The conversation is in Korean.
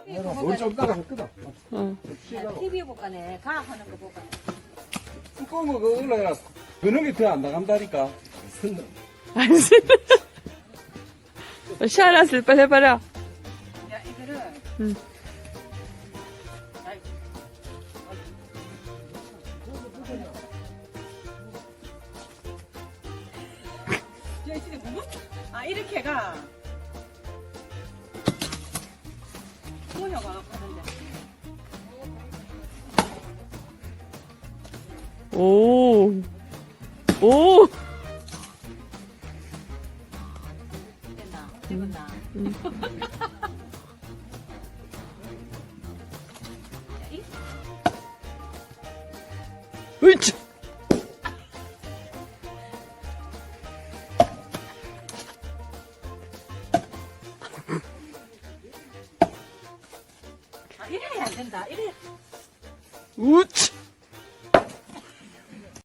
뭘좀 따라서 끄다. TV 볼까네. 가하는 거 볼까. 두꺼운 거 그거 올라야 그런 게 더 안 나간다니까. 샤라슬 빨리 해봐라. 야, 이거를. 응. 아, 이렇게 가. 소녀가 가는데. 오. 오. 됐나? 됐나? 으이치. 아, 이래야 안 된다. 이래. 우치.